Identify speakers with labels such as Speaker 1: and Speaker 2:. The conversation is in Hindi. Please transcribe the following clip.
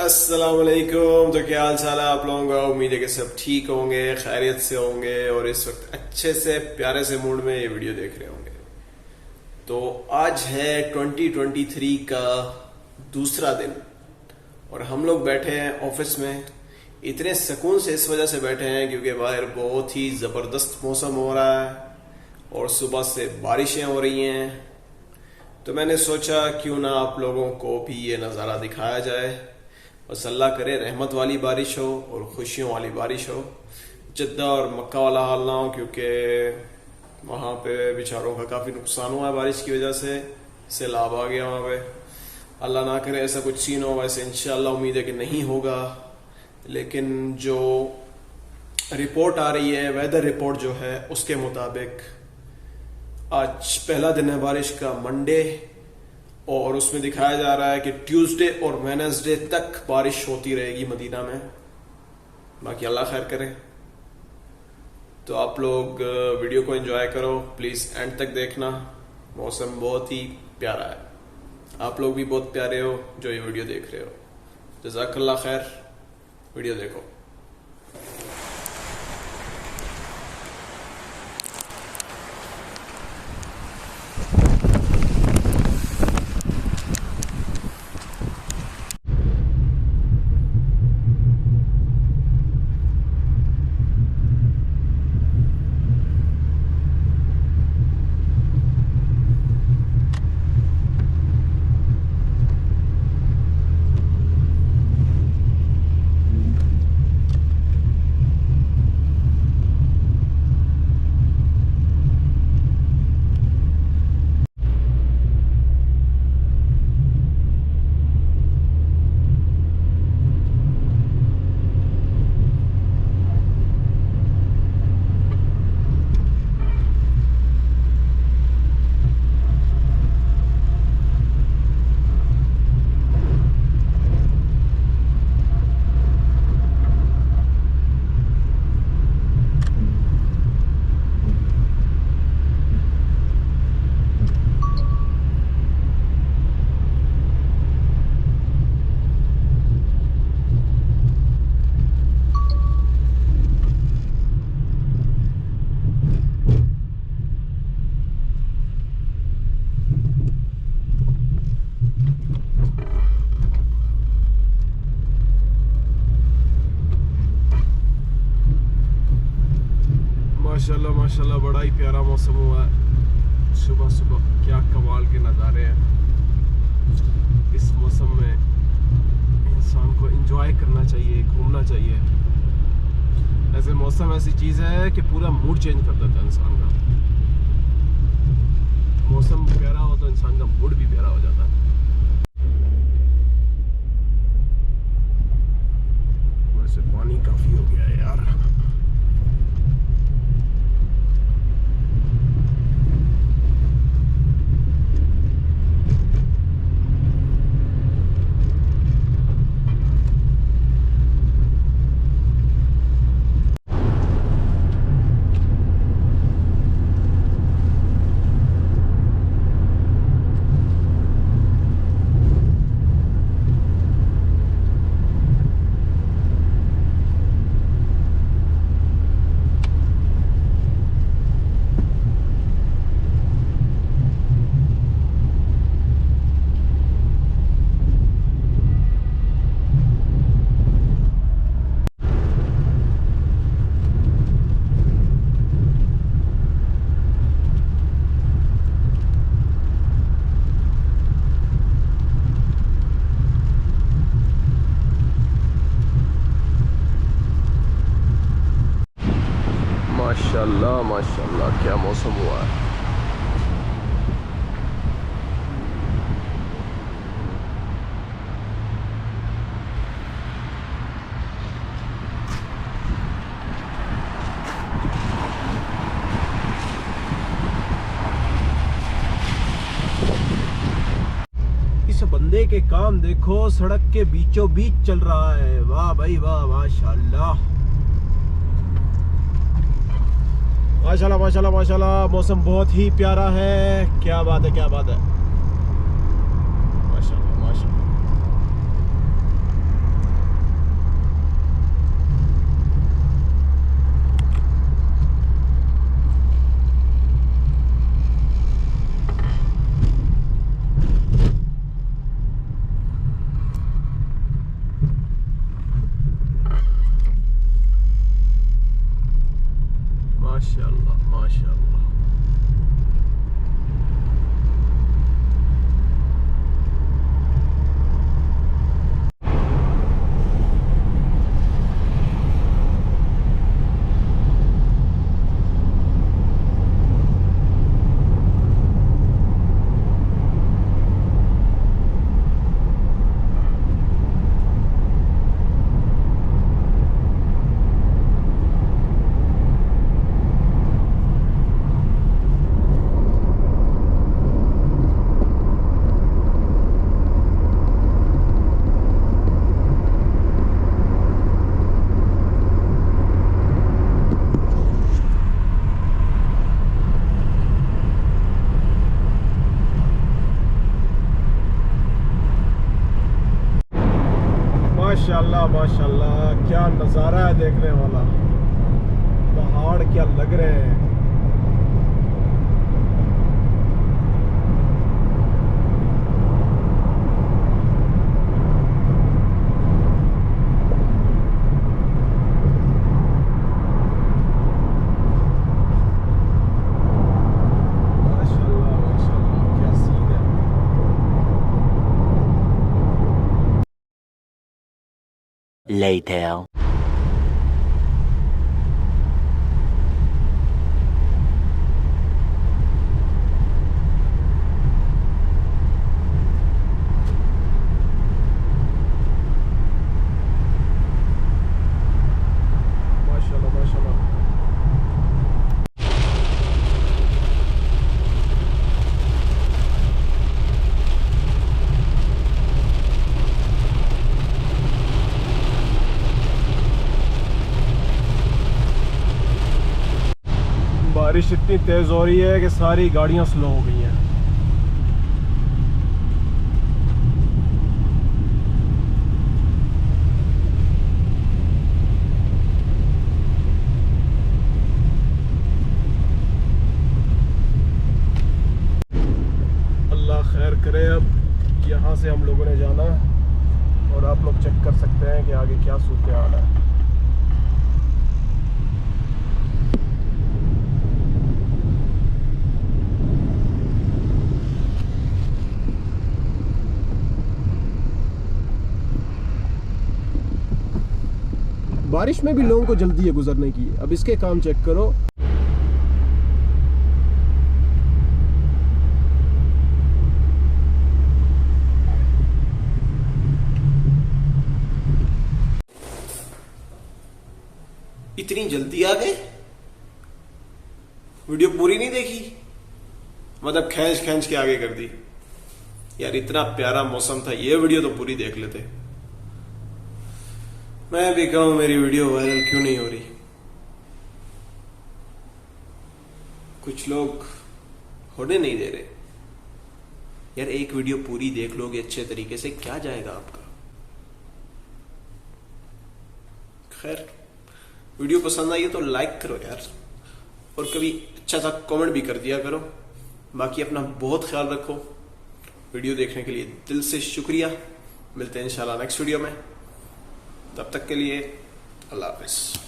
Speaker 1: अस्सलाम वालेकुम। तो क्या हाल चाल है आप लोगों का? उम्मीद है कि सब ठीक होंगे, खैरियत से होंगे और इस वक्त अच्छे से प्यारे से मूड में ये वीडियो देख रहे होंगे। तो आज है 2023 का दूसरा दिन और हम लोग बैठे हैं ऑफिस में। इतने सुकून से इस वजह से बैठे हैं क्योंकि बाहर बहुत ही ज़बरदस्त मौसम हो रहा है और सुबह से बारिशें हो रही हैं। तो मैंने सोचा क्यों ना आप लोगों को भी ये नज़ारा दिखाया जाए। बस अल्लाह करे रहमत वाली बारिश हो और खुशियों वाली बारिश हो। जद्दा और मक्का वाला हाल ना हो क्योंकि वहाँ पे बेचारों का काफ़ी नुकसान हुआ है बारिश की वजह से, सैलाब आ गया वहाँ पे। अल्लाह ना करे ऐसा कुछ सीन हो, वैसे इंशाल्लाह उम्मीद है कि नहीं होगा। लेकिन जो रिपोर्ट आ रही है, वेदर रिपोर्ट जो है, उसके मुताबिक आज पहला दिन है बारिश का, मंडे, और उसमें दिखाया जा रहा है कि ट्यूसडे और वेडनेसडे तक बारिश होती रहेगी मदीना में। बाकी अल्लाह खैर करे। तो आप लोग वीडियो को एंजॉय करो, प्लीज़ एंड तक देखना। मौसम बहुत ही प्यारा है, आप लोग भी बहुत प्यारे हो जो ये वीडियो देख रहे हो। जज़ाकल्लाह खैर, वीडियो देखो। माशाल्लाह माशाल्लाह, बड़ा ही प्यारा मौसम हुआ है। सुबह सुबह क्या कमाल के नज़ारे हैं। इस मौसम में इंसान को एंजॉय करना चाहिए, घूमना चाहिए। ऐसे मौसम ऐसी चीज़ है कि पूरा मूड चेंज कर देता है इंसान का। मौसम प्यारा हो तो इंसान का मूड भी प्यारा हो जाता है। वैसे पानी काफ़ी हो गया है यार। माशाल्लाह माशाल्लाह, क्या मौसम हुआ है। इस बंदे के काम देखो, सड़क के बीचों बीच चल रहा है। वाह भाई वाह, माशाल्लाह माशाल्लाह माशाल्लाह माशाल्लाह। मौसम बहुत ही प्यारा है, क्या बात है, क्या बात है। माशाल्लाह माशाल्लाह। माशाल्लाह माशाल्लाह, क्या नज़ारा है देखने वाला। पहाड़ क्या लग रहे हैं।
Speaker 2: Later.
Speaker 1: माशाल्लाह माशाल्लाह। बारिश इतनी तेज हो रही है कि सारी गाड़ियां स्लो हो गई हैं। अल्लाह खैर करे। अब यहाँ से हम लोगों ने जाना और आप लोग चेक कर सकते हैं कि आगे क्या सूरत हाल है। बारिश में भी लोगों को जल्दी है गुजरने की। अब इसके काम चेक करो। इतनी जल्दी आ गए, वीडियो पूरी नहीं देखी, मतलब खींच खींच के आगे कर दी। यार इतना प्यारा मौसम था, ये वीडियो तो पूरी देख लेते। मैं भी कहूं मेरी वीडियो वायरल क्यों नहीं हो रही। कुछ लोग होने नहीं दे रहे। यार एक वीडियो पूरी देख लोगे अच्छे तरीके से, क्या जाएगा आपका। खैर वीडियो पसंद आई है तो लाइक करो यार, और कभी अच्छा सा कमेंट भी कर दिया करो। बाकी अपना बहुत ख्याल रखो। वीडियो देखने के लिए दिल से शुक्रिया। मिलते हैं इंशाल्लाह नेक्स्ट वीडियो में। तब तक के लिए अल्लाह हाफिज।